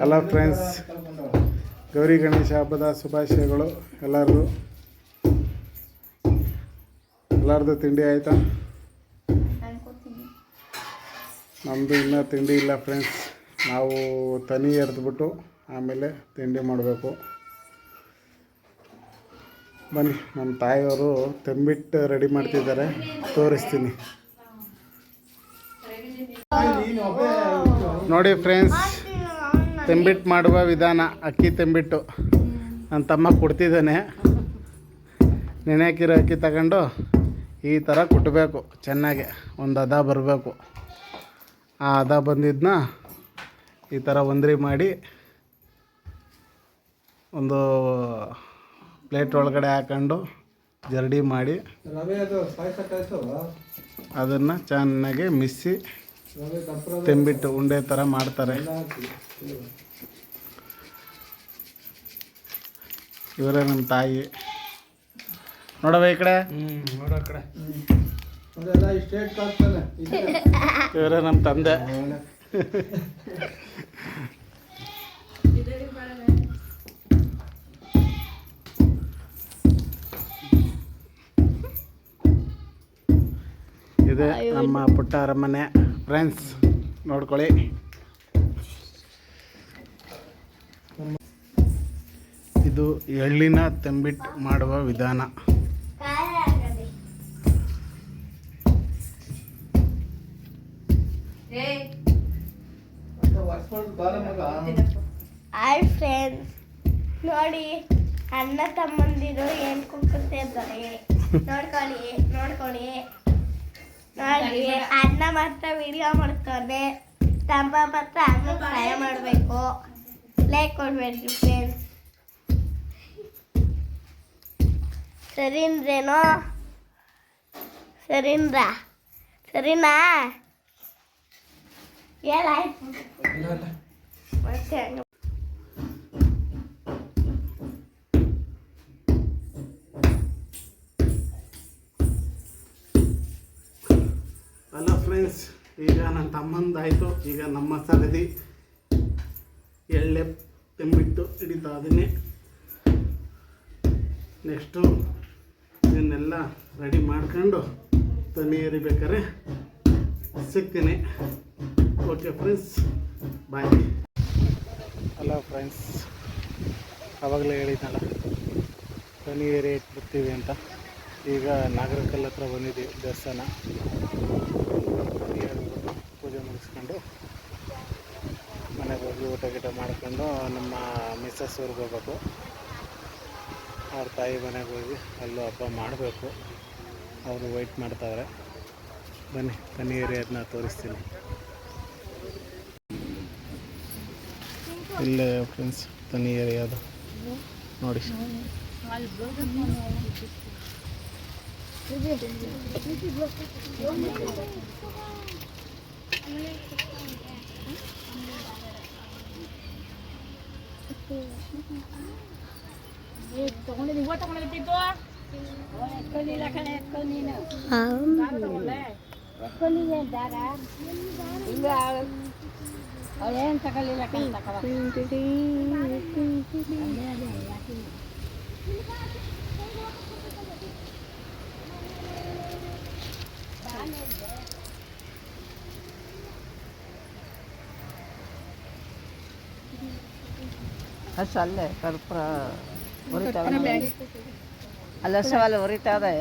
Hello friends, Gauri Ganesha ಹಬ್ಬದ ಶುಭಾಶಯಗಳು ಎಲ್ಲರದು ತಿಂಡಿ ಆಯಿತಾ? ನಮ್ಮದು ಇನ್ನೂ ತಿಂಡಿ ಇಲ್ಲ ಫ್ರೆಂಡ್ಸ್. ನಾವು ತನಿ ಎರೆದ್ಬಿಟ್ಟು ಆಮೇಲೆ ತಿಂಡಿ ಮಾಡಬೇಕು. ಬನ್ನಿ, ನಮ್ಮ ತಾಯಿಯವರು ತಂಬಿಟ್ಟು ರೆಡಿ ಮಾಡ್ತಿದ್ದಾರೆ, ತೋರಿಸ್ತೀನಿ ನೋಡಿ ಫ್ರೆಂಡ್ಸ್. ತಂಬಿಟ್ಟು ಮಾಡುವ ವಿಧಾನ. ಅಕ್ಕಿ ತಂಬಿಟ್ಟು ನನ್ನ ತಮ್ಮ ಕೊಡ್ತಿದ್ದಾನೆ. ನೆನೆಹಾಕಿರೋ ಅಕ್ಕಿ ತಗೊಂಡು ಈ ಥರ ಕುಟ್ಟಬೇಕು ಚೆನ್ನಾಗಿ, ಒಂದು ಹದ ಬರಬೇಕು. ಆ ಹದ ಬಂದಿದ್ದನ್ನ ಈ ಥರ ಒಂದ್ರಿ ಮಾಡಿ ಒಂದು ಪ್ಲೇಟ್ ಒಳಗಡೆ ಹಾಕೊಂಡು ಜರಡಿ ಮಾಡಿ ಅದನ್ನು ಚೆನ್ನಾಗಿ ಮಿಕ್ಸಿ ತಂಬಿಟ್ಟು ಉಂಡೆ ಥರ ಮಾಡ್ತಾರೆ. ಇವರೇ ನಮ್ಮ ತಾಯಿ. ನೋಡವ ಈ ಕಡೆ, ಇವರೇ ನಮ್ಮ ತಂದೆ. ಇದೆ ನಮ್ಮ ಪುಟ್ಟ ಅರಮನೆ ಫ್ರೆಂಡ್ಸ್, ನೋಡ್ಕೊಳ್ಳಿ. ಇದು ಎಳ್ಳಿನ ತಂಬಿಟ್ಟು ಮಾಡುವ ವಿಧಾನ. ಹಾಯ್ ಫ್ರೆಂಡ್ಸ್, ನೋಡಿ ಅಣ್ಣ ತಮ್ಮಂದಿರು ಏನು ಕುಕ್ಕುತ್ತಿದ್ದಾರೆ. ನೋಡ್ಕೊಳ್ಳಿ ನೋಡಿ, ಅಣ್ಣ ಮಾತ್ರ ವಿಡಿಯೋ ಮಾಡ್ತಾನೆ, ತಮ್ಮ ಮಾತ್ರ ಅಣ್ಣ ಸಹಾಯ ಮಾಡಬೇಕು. ಲೈಕ್ ಕೊಡ್ಬೇಡ್ರಿ ಫ್ರೆಂಡ್ಸ್. ಸರಿನಾ? ಏನಾಯ್ತು ಮತ್ತೆ? ಹಲೋ ಫ್ರೆಂಡ್ಸ್, ಈಗ ನನ್ನ ತಮ್ಮಂದಾಯಿತು. ಈಗ ನಮ್ಮ ಸರದಿ ಎಳ್ಳೆ ತಂಬಿಟ್ಟು ಹಿಡಿತಾ ಇದೀನಿ. ನೆಕ್ಸ್ಟು ಇದನ್ನೆಲ್ಲ ರೆಡಿ ಮಾಡ್ಕೊಂಡು ತನಿ ಎರಿಬೇಕಾರೆ ಸಿಗ್ತೀನಿ. ಓಕೆ ಫ್ರೆಂಡ್ಸ್, ಬಾಯ್. ಹಲೋ ಫ್ರೆಂಡ್ಸ್, ಆವಾಗಲೇ ಹೇಳಿದ್ನಲ್ಲ ತನಿ ಏರಿ ಇಟ್ಬಿಡ್ತೀವಿ ಅಂತ. ಈಗ ನಾಗರಕಲ್ ಹತ್ರ ಬಂದಿದ್ದೀವಿ, ದೇವಸ್ಥಾನ. ಪೂಜೆ ಮುಗಿಸ್ಕೊಂಡು ಮನೆಗೆ ಹೋಗಿ ಊಟ ಗೀಟ ಮಾಡ್ಕೊಂಡು ನಮ್ಮ ಮಿಸ್ಸಸ್ ಊರಿಗೆ ಹೋಗ್ಬೇಕು. ಅವ್ರ ತಾಯಿ ಮನೆಗೆ ಹೋಗಿ ಅಲ್ಲೂ ಹಬ್ಬ ಮಾಡಬೇಕು. ಅವರು ವೆಯ್ಟ್ ಮಾಡ್ತಾವ್ರೆ. ಬನ್ನಿ, ತನಿ ಏರಿಯಾದನ್ನ ತೋರಿಸ್ತೀನಿ. ಇಲ್ಲೇ ಫ್ರೆಂಡ್ಸ್ ತನಿ ಏರಿಯಾದು ನೋಡಿ. ಅಲ್ಲೇ ಕರ್ಪೂರ ಉರಿತಾವ, ಅಲ್ಲ ಸವಾಲು ಉರಿತಾವೆ.